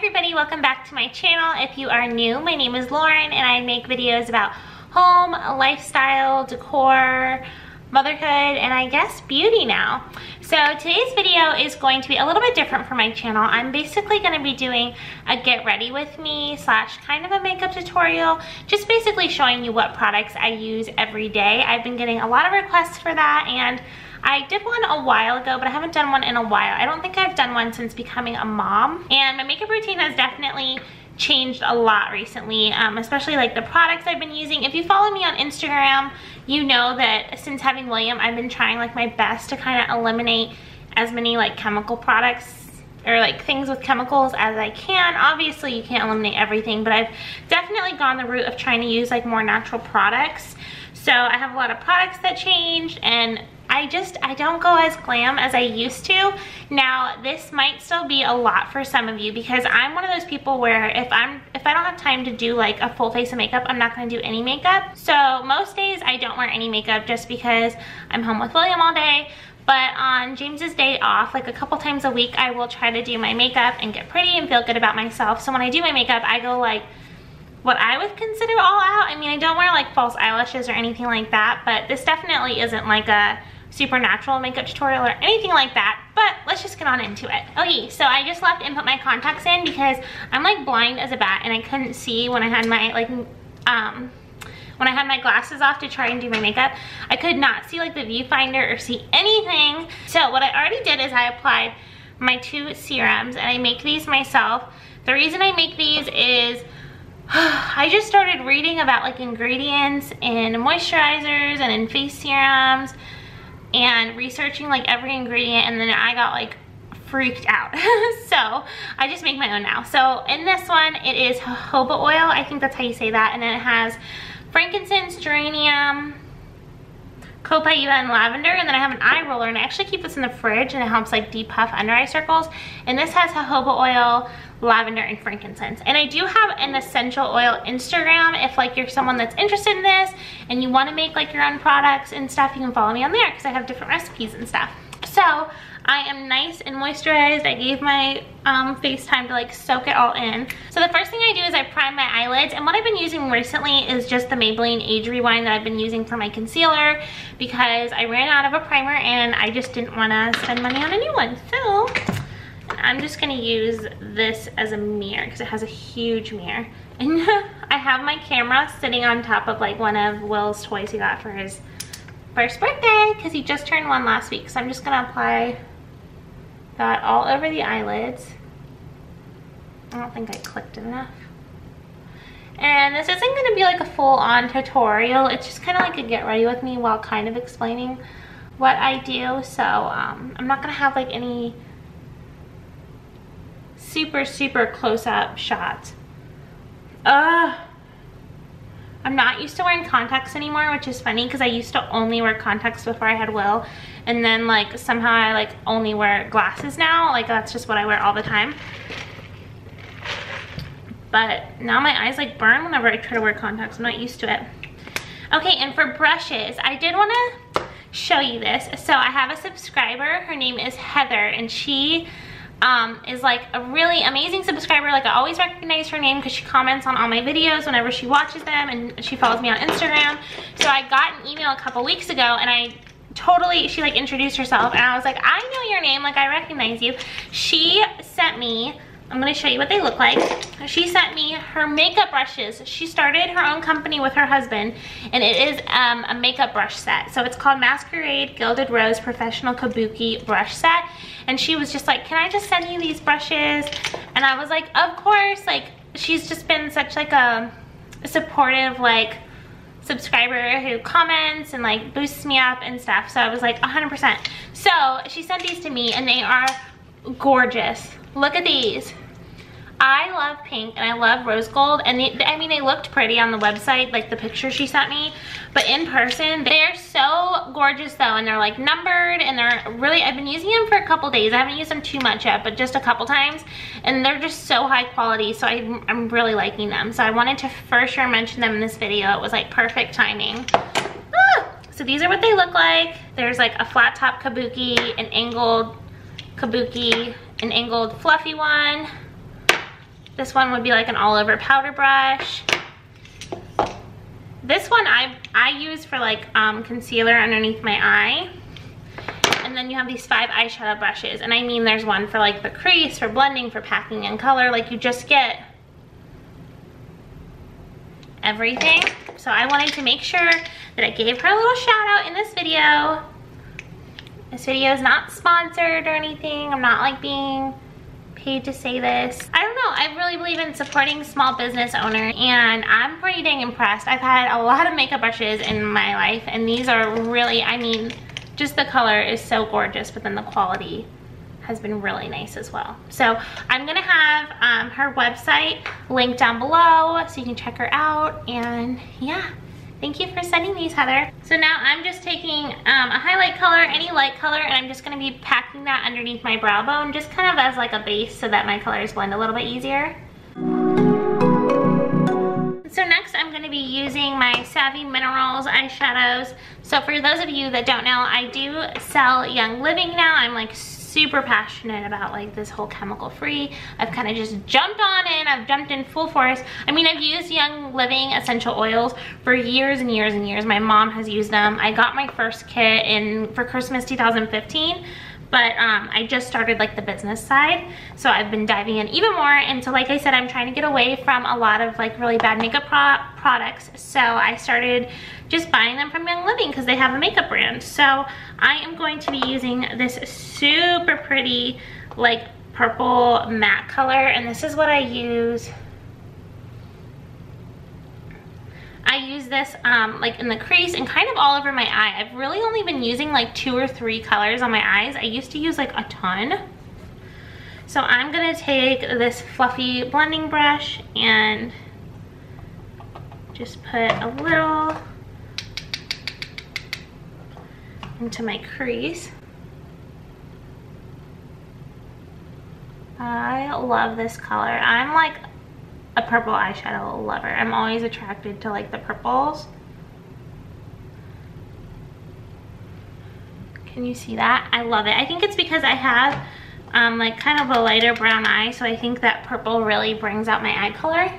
everybody, welcome back to my channel. If you are new, my name is Lauren and I make videos about home, lifestyle, decor, motherhood, and I guess beauty now. So today's video is going to be a little bit different for my channel. I'm basically going to be doing a get ready with me slash kind of a makeup tutorial, just basically showing you what products I use every day. I've been getting a lot of requests for that, and I did one a while ago, but I haven't done one in a while. I don't think I've done one since becoming a mom, and my makeup routine has definitely changed a lot recently, especially like the products I've been using. If you follow me on Instagram, you know that since having William, I've been trying like my best to kind of eliminate as many like chemical products or like things with chemicals as I can. Obviously you can't eliminate everything, but I've definitely gone the route of trying to use like more natural products. So I have a lot of products that changed, and I don't go as glam as I used to. Now, this might still be a lot for some of you because I'm one of those people where if I don't have time to do like a full face of makeup, I'm not gonna do any makeup. So most days I don't wear any makeup just because I'm home with William all day. But on James's day off, like a couple times a week, I will try to do my makeup and get pretty and feel good about myself. So when I do my makeup, I go like what I would consider all out. I mean, I don't wear like false eyelashes or anything like that, but this definitely isn't like a supernatural makeup tutorial or anything like that, but let's just get on into it. Okay, so I just left and put my contacts in because I'm like blind as a bat and I couldn't see when I had my like when I had my glasses off to try and do my makeup. I could not see like the viewfinder or see anything. So what I already did is I applied my two serums, and I make these myself. The reason I make these is I just started reading about like ingredients in moisturizers and in face serums and researching like every ingredient, and then I got like freaked out. So I just make my own now. So in this one, it is jojoba oil. I think that's how you say that. And then it has frankincense, geranium, copaiba, and lavender. And then I have an eye roller, and I actually keep this in the fridge, and it helps like depuff under eye circles. And this has jojoba oil, lavender, and frankincense. And I do have an essential oil Instagram. If like you're someone that's interested in this and you want to make like your own products and stuff, you can follow me on there because I have different recipes and stuff. So I am nice and moisturized. I gave my face time to like soak it all in. So the first thing I do is I prime my eyelids, and what I've been using recently is just the Maybelline Age Rewind that I've been using for my concealer because I ran out of a primer and I just didn't want to spend money on a new one. So I'm just gonna use this as a mirror because it has a huge mirror. And I have my camera sitting on top of like one of Will's toys he got for his first birthday because he just turned 1 last week. So I'm just gonna apply that all over the eyelids. I don't think I clicked it enough. And this isn't gonna be like a full-on tutorial. It's just kind of like a get ready with me while kind of explaining what I do. So I'm not gonna have like any super close-up shots. I'm not used to wearing contacts anymore, which is funny because I used to only wear contacts before I had Will, and then like somehow I like only wear glasses now. Like that's just what I wear all the time. But now my eyes like burn whenever I try to wear contacts. I'm not used to it. Okay, and for brushes, I did want to show you this. So I have a subscriber, her name is Heather, and she is like a really amazing subscriber. Like I always recognize her name because she comments on all my videos whenever she watches them, and she follows me on Instagram. So I got an email a couple weeks ago, and she like introduced herself, and I was like, I know your name, like I recognize you. She sent me, I'm gonna show you what they look like. She sent me her makeup brushes. She started her own company with her husband, and it is a makeup brush set. So it's called Masquerade Gilded Rose Professional Kabuki Brush Set. And she was just like, can I just send you these brushes? And I was like, of course. Like, she's just been such like a supportive like subscriber who comments and like boosts me up and stuff. So I was like 100%. So she sent these to me, and they are gorgeous. Look at these. I love pink and I love rose gold, and I mean they looked pretty on the website, like the picture she sent me, but in person they're so gorgeous though, and they're like numbered, and they're really, I've been using them for a couple days. I haven't used them too much yet, but just a couple times, and they're just so high quality, so I'm really liking them. So I wanted to for sure mention them in this video. It was like perfect timing. So these are what they look like. There's like a flat top kabuki, an angled kabuki, an angled fluffy one, This one would be like an all over powder brush. This one I use for like concealer underneath my eye. And then you have these 5 eyeshadow brushes. And I mean there's one for like the crease, for blending, for packing in color. Like you just get everything. So I wanted to make sure that I gave her a little shout out in this video. This video is not sponsored or anything. I'm not like being paid to say this. I don't know, I really believe in supporting small business owners, and I'm pretty dang impressed. I've had a lot of makeup brushes in my life, and these are really, I mean, just the color is so gorgeous, but then the quality has been really nice as well. So I'm gonna have her website linked down below so you can check her out. And yeah, thank you for sending these, Heather. So now I'm just taking a highlight color, any light color, and I'm just gonna be packing that underneath my brow bone, just kind of as like a base so that my colors blend a little bit easier. So next I'm gonna be using my Savvy Minerals eyeshadows. So for those of you that don't know, I do sell Young Living now. I'm like super passionate about like this whole chemical free. I've kind of just jumped on in. I've jumped in full force. I mean, I've used Young Living essential oils for years and years and years. My mom has used them. I got my first kit for Christmas 2015. But I just started like the business side, so I've been diving in even more. And so like I said, I'm trying to get away from a lot of like really bad makeup products. So I started just buying them from Young Living because they have a makeup brand. So I am going to be using this super pretty like purple matte color, and this is what I use. I use this like in the crease and kind of all over my eye. I've really only been using like 2 or 3 colors on my eyes. I used to use like a ton. So I'm gonna take this fluffy blending brush and just put a little into my crease. I love this color. I'm like a purple eyeshadow lover. I'm always attracted to like the purples. Can you see that? I love it. I think it's because I have like kind of a lighter brown eye, so I think that purple really brings out my eye color.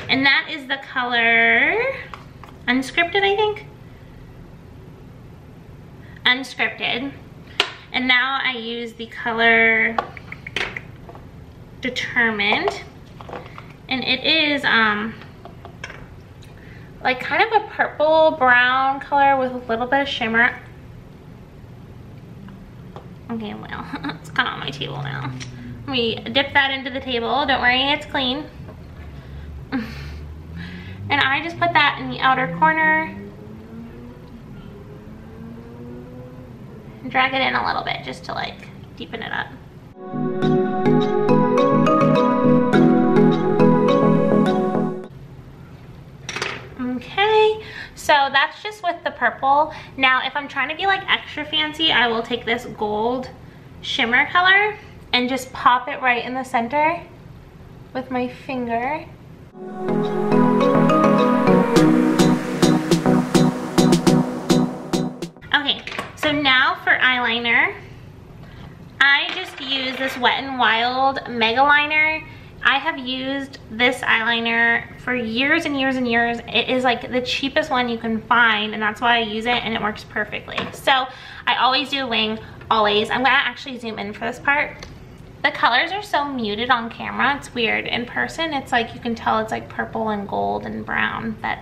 And that is the color Unscripted, I think. Unscripted. And now I use the color Determined, and it is like kind of a purple brown color with a little bit of shimmer. Okay, well, it's kind of on my table now. Let me dip that into the table. Don't worry, it's clean. And I just put that in the outer corner. Drag it in a little bit just to like deepen it up. Okay, so that's just with the purple. Now if I'm trying to be like extra fancy, I will take this gold shimmer color and just pop it right in the center with my finger. Okay, so now for eyeliner, I just use this Wet n Wild Mega Liner. I have used this eyeliner for years and years and years. It is like the cheapest one you can find, and that's why I use it, and it works perfectly. So I always do a wing, always. I'm gonna actually zoom in for this part. The colors are so muted on camera, it's weird. In person, it's like you can tell it's like purple and gold and brown, but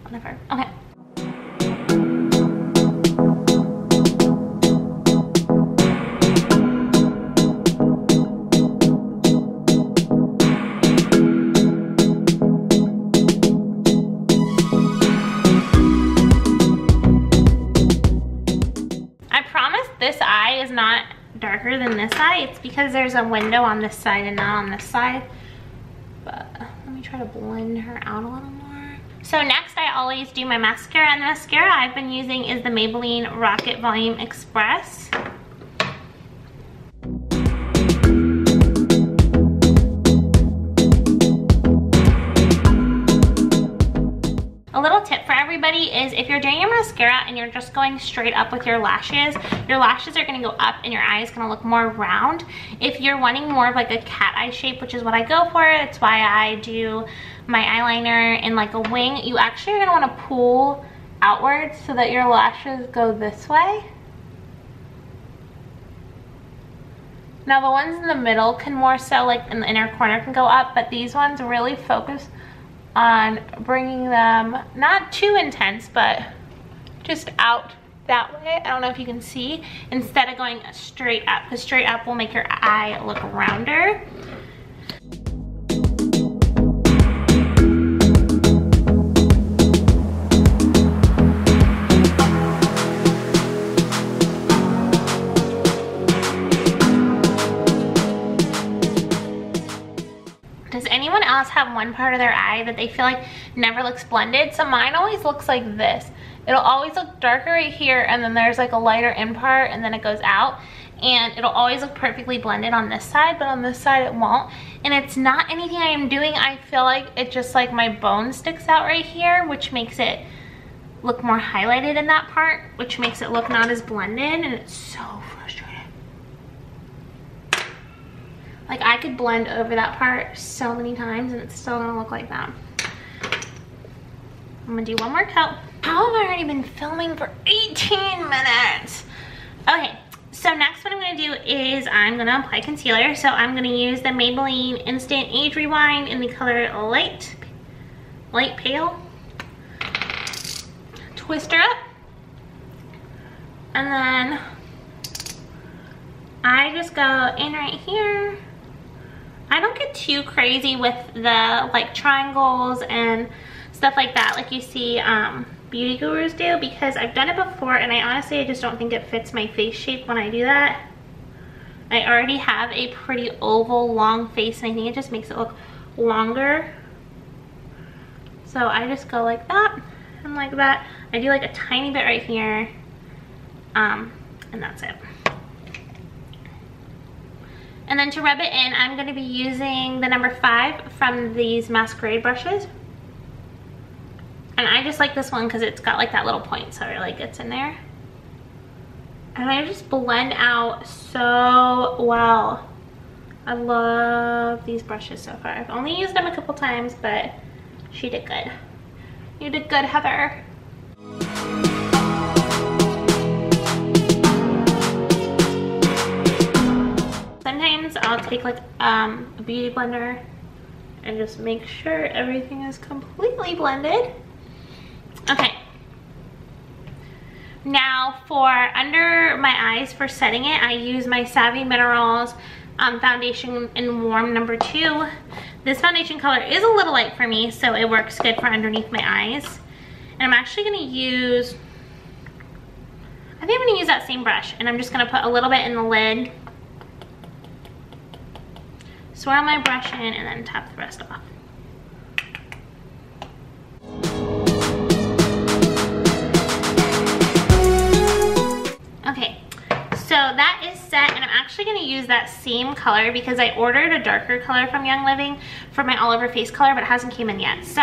whatever. Okay. This eye is not darker than this eye. It's because there's a window on this side and not on this side. But let me try to blend her out a little more. So next I always do my mascara, and the mascara I've been using is the Maybelline Rocket Volume Express. A little tip for everyone everybody, is if you're doing your mascara and you're just going straight up with your lashes are gonna go up and your eye is gonna look more round. If you're wanting more of like a cat eye shape, which is what I go for, it's why I do my eyeliner in like a wing, you actually are gonna wanna pull outwards so that your lashes go this way. Now the ones in the middle can more so, like in the inner corner, can go up, but these ones really focus on bringing them not too intense, but just out that way. I don't know if you can see, instead of going straight up, because straight up will make your eye look rounder. Does anyone else have one part of their eye that they feel like never looks blended? So mine always looks like this. It'll always look darker right here, and then there's like a lighter in part, and then it goes out, and it'll always look perfectly blended on this side, but on this side it won't. And it's not anything I am doing. I feel like it just like my bone sticks out right here, which makes it look more highlighted in that part, which makes it look not as blended, and it's so frustrating. Like I could blend over that part so many times and it's still gonna look like that. I'm gonna do one more coat. How have I already been filming for 18 minutes? Okay, so next what I'm gonna do is I'm gonna apply concealer. So I'm gonna use the Maybelline Instant Age Rewind in the color Light Pale. Twist her up. And then I just go in right here. I don't get too crazy with the like triangles and stuff like that like you see beauty gurus do, because I've done it before and I just don't think it fits my face shape when I do that. I already have a pretty oval long face and I think it just makes it look longer. So I just go like that and like that. I do like a tiny bit right here, and that's it. And then to rub it in, I'm going to be using the number 5 from these masquerade brushes. And I just like this one because it's got like that little point, so it really gets in there. And I just blend out so well. I love these brushes so far. I've only used them a couple times, but she did good. You did good, Heather. Sometimes I'll take like a beauty blender and just make sure everything is completely blended. Okay. Now for under my eyes for setting it, I use my Savvy Minerals foundation in Warm number 2. This foundation color is a little light for me, so it works good for underneath my eyes. And I'm actually gonna use, I think I'm gonna use that same brush, and I'm just gonna put a little bit in the lid, swirl my brush in, and then tap the rest off. Okay, so that is set, and I'm actually going to use that same color because I ordered a darker color from Young Living for my all over face color, but it hasn't came in yet. So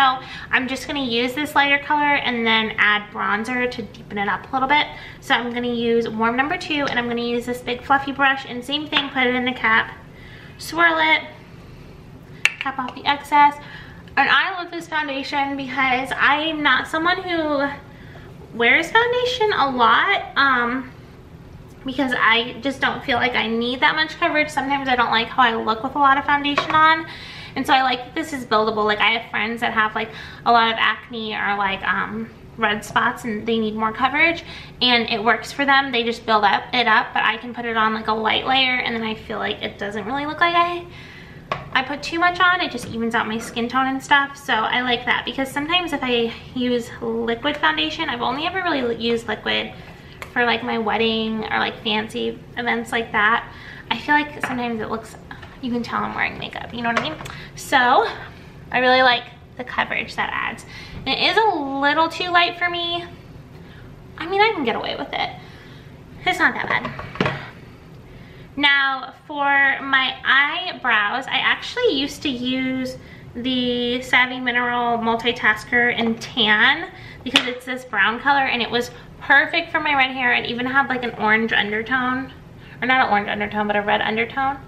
I'm just going to use this lighter color and then add bronzer to deepen it up a little bit. So I'm going to use Warm number 2, and I'm going to use this big fluffy brush, and same thing, put it in the cap, swirl it, tap off the excess. And I love this foundation because I'm not someone who wears foundation a lot, because I just don't feel like I need that much coverage. Sometimes I don't like how I look with a lot of foundation on, and so I like that this is buildable. Like I have friends that have like a lot of acne or like red spots and they need more coverage, and it works for them. They just build it up, but I can put it on like a light layer, and then I feel like it doesn't really look like I put too much on. It just evens out my skin tone and stuff. So I like that, because sometimes if I use liquid foundation, I've only ever really used liquid for like my wedding or like fancy events like that. I feel like sometimes it looks, you can tell I'm wearing makeup, you know what I mean? So I really like the coverage that adds. And it is a little too light for me. I mean, I can get away with it. It's not that bad. Now for my eyebrows, I actually used to use the Savvy Mineral Multitasker in tan because it's this brown color and it was perfect for my red hair. It even had like an orange undertone, or not an orange undertone, but a red undertone.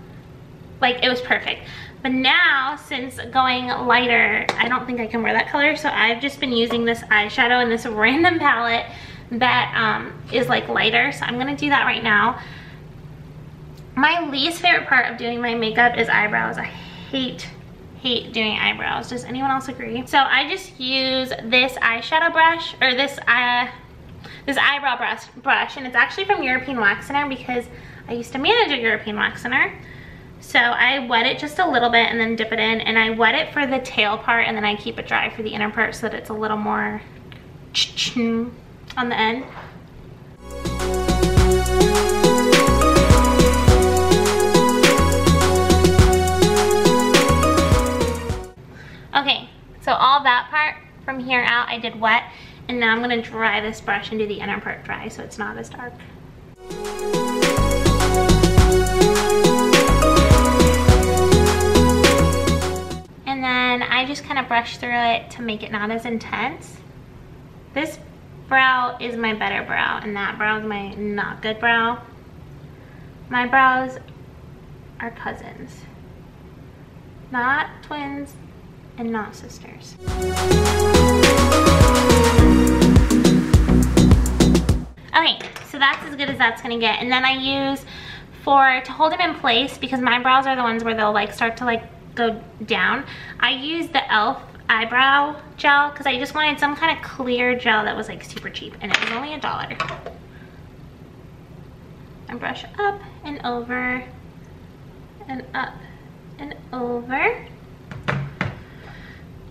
Like, it was perfect. But now, since going lighter, I don't think I can wear that color, so I've just been using this eyeshadow in this random palette that is like lighter, so I'm gonna do that right now. My least favorite part of doing my makeup is eyebrows. I hate doing eyebrows. Does anyone else agree? So I just use this eyeshadow brush, or this eyebrow brush, and it's actually from European Wax Center because I used to manage a European Wax Center. So I wet it just a little bit and then dip it in, and I wet it for the tail part and then I keep it dry for the inner part so that it's a little more on the end. Okay, so all that part from here out I did wet, and now I'm gonna dry this brush and do the inner part dry so it's not as dark. And then I just kind of brush through it to make it not as intense. This brow is my better brow and that brow is my not good brow. My brows are cousins, not twins and not sisters. Okay, so that's as good as that's gonna get. And then I use, to hold them in place, because my brows are the ones where they'll like start to like go down, I use the e.l.f. eyebrow gel because I just wanted some kind of clear gel that was like super cheap, and it was only $1. And brush up and over and up and over.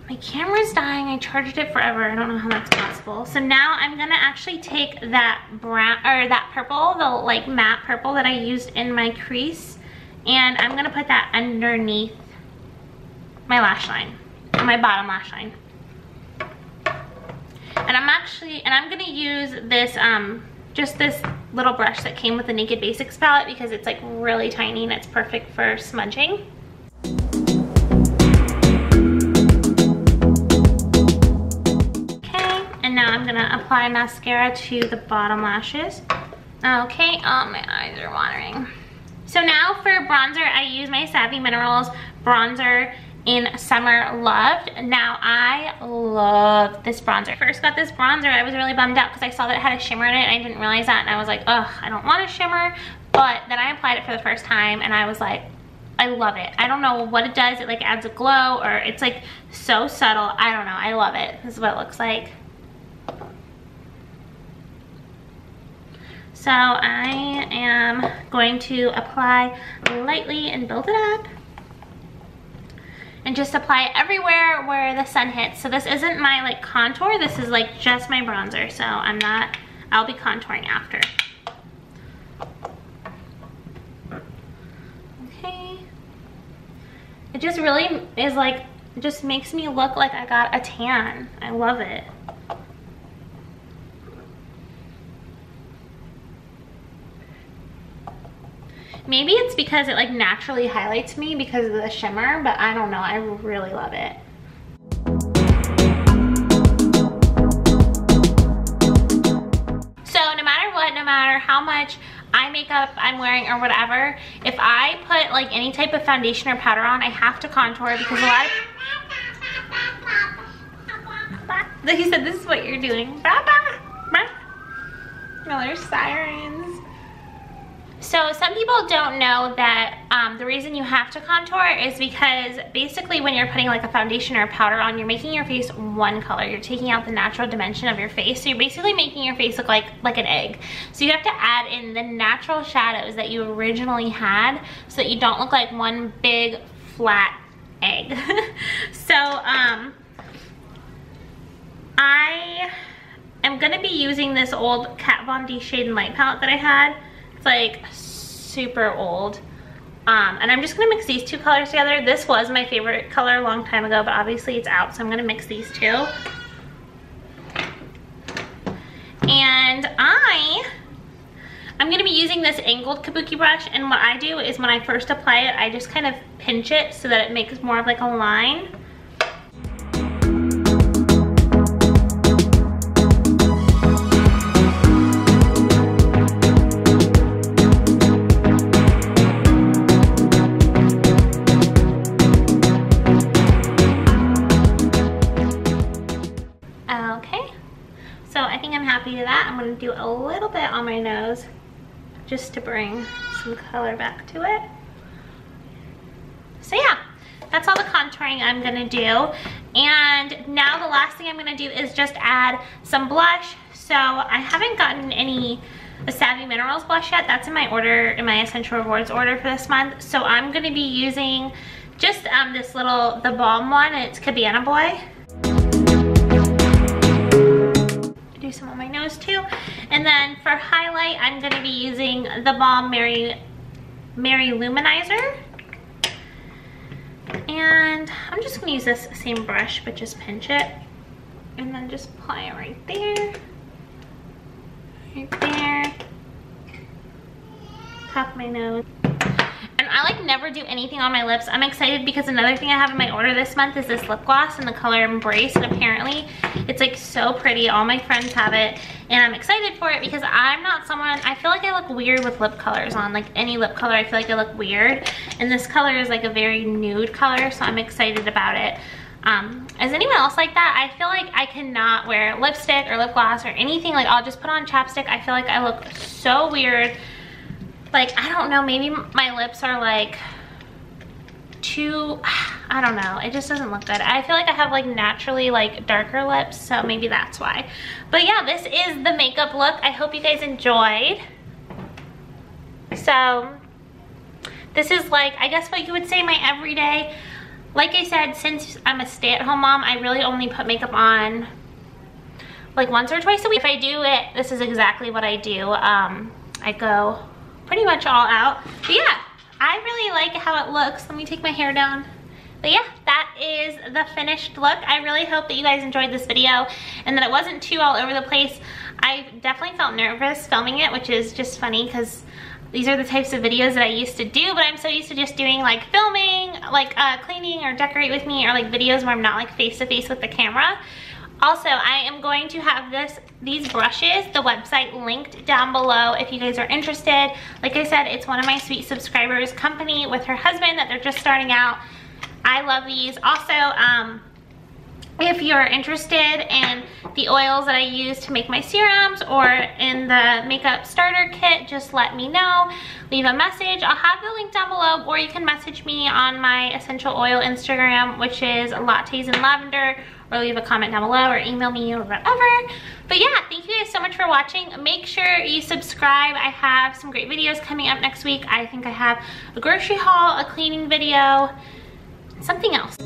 My camera's dying. I charged it forever. I don't know how that's possible. So now I'm gonna actually take that brown, or that purple, the like matte purple that I used in my crease, and I'm gonna put that underneath my lash line, my bottom lash line. And I'm gonna use this, just this little brush that came with the Naked Basics palette because it's like really tiny and it's perfect for smudging. Okay, and now I'm gonna apply mascara to the bottom lashes. Okay, oh, my eyes are watering. So now for bronzer, I use my Savvy Minerals bronzer in Summer Loved. Now I love this bronzer. First got this bronzer, I was really bummed out because I saw that it had a shimmer in it and I didn't realize that, and I was like, ugh, I don't want a shimmer. But then I applied it for the first time and I was like, I love it. I don't know what it does. It like adds a glow, or it's like so subtle. I don't know, I love it. This is what it looks like. So I am going to apply lightly and build it up. And just apply it everywhere where the sun hits. So this isn't my like contour, this is like just my bronzer. So I'll be contouring after. Okay. It just really is like, it just makes me look like I got a tan. I love it. Maybe it's because it like naturally highlights me because of the shimmer, but I don't know, I really love it. So no matter what, no matter how much eye makeup I'm wearing or whatever, if I put like any type of foundation or powder on, I have to contour because a lot of... He said, this is what you're doing. No, there's sirens. So some people don't know that the reason you have to contour is because basically when you're putting like a foundation or a powder on, you're making your face one color. You're taking out the natural dimension of your face. So you're basically making your face look like an egg. So you have to add in the natural shadows that you originally had so that you don't look like one big flat egg. So I am gonna be using this old Kat Von D Shade and Light palette that I had. Like super old, and I'm just gonna mix these two colors together. This was my favorite color a long time ago, but obviously it's out, so I'm gonna mix these two. And I'm gonna be using this angled kabuki brush, and what I do is when I first apply it, I just kind of pinch it so that it makes more of like a line. think I'm happy with that. I'm gonna do a little bit on my nose just to bring some color back to it. So yeah, that's all the contouring I'm gonna do. And now the last thing I'm gonna do is just add some blush. So I haven't gotten any Savvy Minerals blush yet. That's in my order, in my Essential Rewards order for this month. So I'm gonna be using just this little, the Balm one, and it's Cabana Boy. Do some on my nose too. And then for highlight, I'm gonna be using the Balm Mary Luminizer. And I'm just gonna use this same brush, but just pinch it. And then just apply it right there. Right there. Top of my nose. And I like never do anything on my lips. I'm excited because another thing I have in my order this month is this lip gloss in the color Embrace, and apparently it's like so pretty. All my friends have it, and I'm excited for it because I'm not someone, I feel like I look weird with lip colors on. Like any lip color, I feel like I look weird, and this color is like a very nude color, so I'm excited about it. Is anyone else like that? I feel like I cannot wear lipstick or lip gloss or anything. Like I'll just put on chapstick. I feel like I look so weird. Like, I don't know, maybe my lips are like too, I don't know, it just doesn't look good. I feel like I have like naturally like darker lips, so maybe that's why. But yeah, this is the makeup look. I hope you guys enjoyed. So this is like, I guess what you would say my everyday. Like I said, since I'm a stay-at-home mom, I really only put makeup on like once or twice a week. If I do it, this is exactly what I do. I go pretty much all out. But yeah, I really like how it looks. Let me take my hair down. But yeah, that is the finished look. I really hope that you guys enjoyed this video and that it wasn't too all over the place. I definitely felt nervous filming it, which is just funny because these are the types of videos that I used to do, but I'm so used to just doing like filming, like cleaning or decorate with me, or like videos where I'm not like face to face with the camera. Also, I am going to have these brushes, the website, linked down below if you guys are interested. Like I said, it's one of my sweet subscribers' company with her husband that they're just starting out. I love these. Also, if you're interested in the oils that I use to make my serums or in the makeup starter kit, just let me know. Leave a message. I'll have the link down below, or you can message me on my essential oil Instagram, which is Lattes and Lavender, or leave a comment down below or email me or whatever. But yeah, thank you guys so much for watching. Make sure you subscribe. I have some great videos coming up next week. I think I have a grocery haul, a cleaning video, something else.